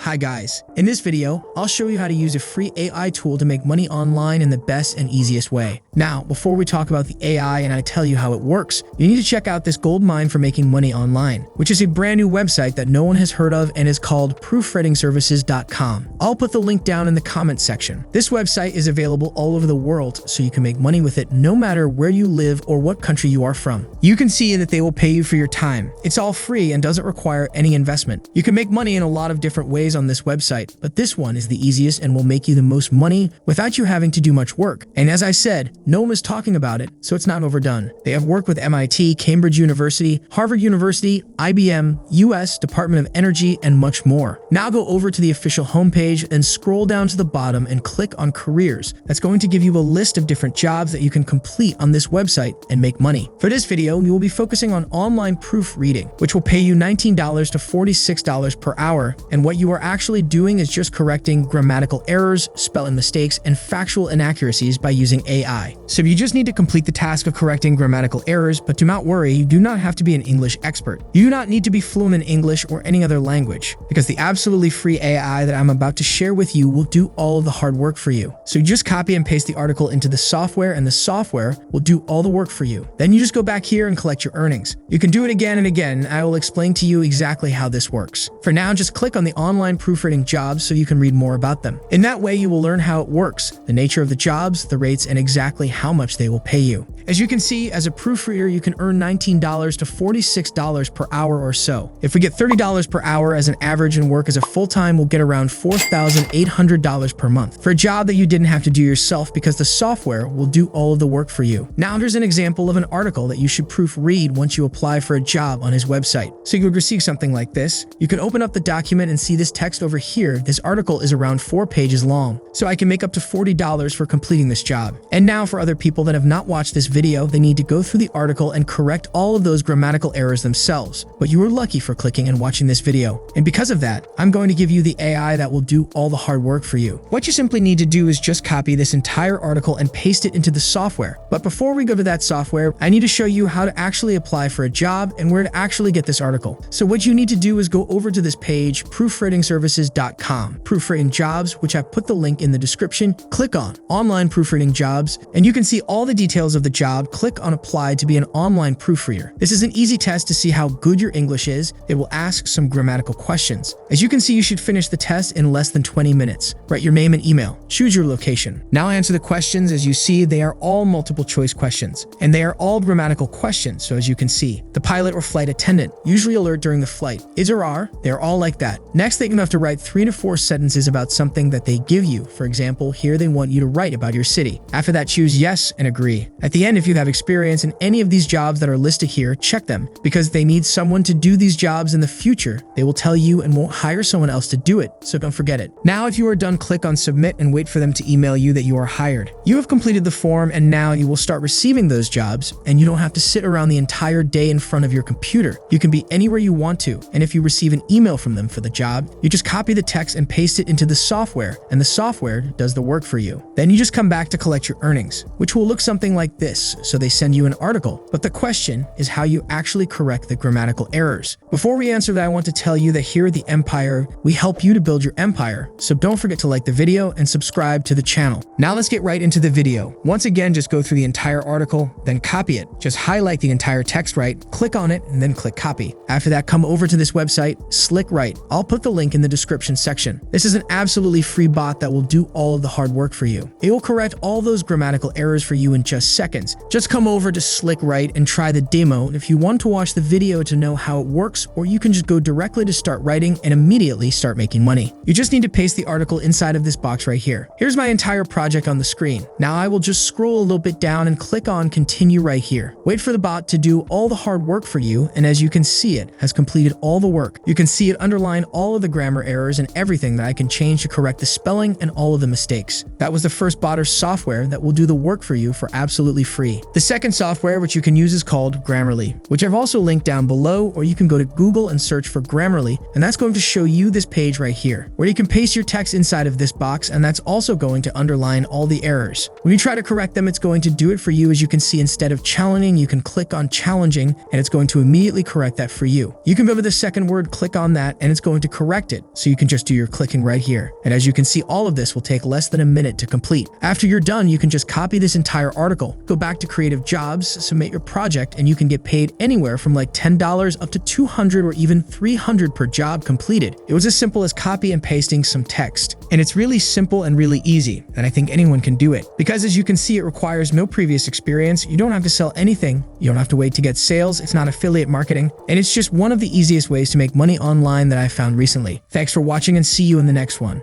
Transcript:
Hi guys, in this video, I'll show you how to use a free AI tool to make money online in the best and easiest way. Now, before we talk about the AI and I tell you how it works, you need to check out this gold mine for making money online, which is a brand new website that no one has heard of and is called proofreadingservices.com. I'll put the link down in the comment section. This website is available all over the world, so you can make money with it no matter where you live or what country you are from. You can see that they will pay you for your time. It's all free and doesn't require any investment. You can make money in a lot of different ways on this website, but this one is the easiest and will make you the most money without you having to do much work. And as I said, no one is talking about it, so it's not overdone. They have worked with MIT, Cambridge University, Harvard University, IBM, US Department of Energy, and much more. Now go over to the official homepage and scroll down to the bottom and click on Careers. That's going to give you a list of different jobs that you can complete on this website and make money. For this video, we will be focusing on online proofreading, which will pay you $19 to $46 per hour, and what you are actually doing is just correcting grammatical errors, spelling mistakes, and factual inaccuracies by using AI. So you just need to complete the task of correcting grammatical errors, but do not worry, you do not have to be an English expert. You do not need to be fluent in English or any other language, because the absolutely free AI that I'm about to share with you will do all of the hard work for you. So you just copy and paste the article into the software, and the software will do all the work for you. Then you just go back here and collect your earnings. You can do it again and again, and I will explain to you exactly how this works. For now, just click on the online proofreading jobs so you can read more about them. In that way, you will learn how it works, the nature of the jobs, the rates, and exactly how much they will pay you. As you can see, as a proofreader, you can earn $19 to $46 per hour or so. If we get $30 per hour as an average and work as a full-time, we'll get around $4,800 per month for a job that you didn't have to do yourself because the software will do all of the work for you. Now there's an example of an article that you should proofread once you apply for a job on his website. So you would receive something like this. You can open up the document and see this text over here. This article is around 4 pages long, so I can make up to $40 for completing this job. And now for other people that have not watched this video, they need to go through the article and correct all of those grammatical errors themselves. But you were lucky for clicking and watching this video. And because of that, I'm going to give you the AI that will do all the hard work for you. What you simply need to do is just copy this entire article and paste it into the software. But before we go to that software, I need to show you how to actually apply for a job and where to actually get this article. So what you need to do is go over to this page, proofreadingservices.com, proofreading jobs, which I've put the link in the description. Click on online proofreading jobs, and you can see all the details of the job. Click on apply to be an online proofreader. This is an easy test to see how good your English is. It will ask some grammatical questions. As you can see, you should finish the test in less than 20 minutes. Write your name and email. Choose your location. Now answer the questions. As you see, they are all multiple choice questions, and they are all grammatical questions. So as you can see, the pilot or flight attendant, usually alert during the flight. Is or are, they're all like that. Next, they're gonna have to write 3 to 4 sentences about something that they give you. For example, here they want you to write about your city. After that, choose yes and agree. At the end, if you have experience in any of these jobs that are listed here, check them, because they need someone to do these jobs in the future. They will tell you and won't hire someone else to do it, so don't forget it. Now, if you are done, click on submit and wait for them to email you that you are hired. You have completed the form, and now you will start receiving those jobs, and you don't have to sit around the entire day in front of your computer. You can be anywhere you want to, and if you receive an email from them for the job, you just copy the text and paste it into the software, and the software does the work for you. Then you just come back to collect your earnings, which will look something like this. So they send you an article, but the question is how you actually correct the grammatical errors. Before we answer that, I want to tell you that here at The Empire, we help you to build your empire, so don't forget to like the video and subscribe to the channel. Now let's get right into the video. Once again, just go through the entire article, then copy it. Just highlight the entire text right, click on it, and then click copy. After that, come over to this website, SlickWrite. I'll put the link in the description section. This is an absolutely free bot that will do all of the hard work for you. It will correct all those grammatical errors for you in just seconds. Just come over to SlickWrite and try the demo if you want to watch the video to know how it works, or you can just go directly to start writing and immediately start making money. You just need to paste the article inside of this box right here. Here's my entire project on the screen. Now I will just scroll a little bit down and click on continue right here. Wait for the bot to do all the hard work for you, and as you can see, it has completed all the work. You can see it underline all of the grammar errors and everything that I can change to correct the spelling and all of the mistakes. That was the first bot or software that will do the work for you for absolutely free. The second software which you can use is called Grammarly, which I've also linked down below, or you can go to Google and search for Grammarly, and that's going to show you this page right here, where you can paste your text inside of this box, and that's also going to underline all the errors. When you try to correct them, it's going to do it for you. As you can see, instead of challenging, you can click on challenging, and it's going to immediately correct that for you. You can go to the second word, click on that, and it's going to correct it. So you can just do your clicking right here. And as you can see, all of this will take less than a minute to complete. After you're done, you can just copy this entire article, go back to Creative Jobs, submit your project, and you can get paid anywhere from like $10 up to $200 or even $300 per job completed. It was as simple as copy and pasting some text. And it's really simple and really easy, and I think anyone can do it. Because as you can see, it requires no previous experience, you don't have to sell anything, you don't have to wait to get sales, it's not affiliate marketing, and it's just one of the easiest ways to make money online that I've found recently. Thanks for watching and see you in the next one.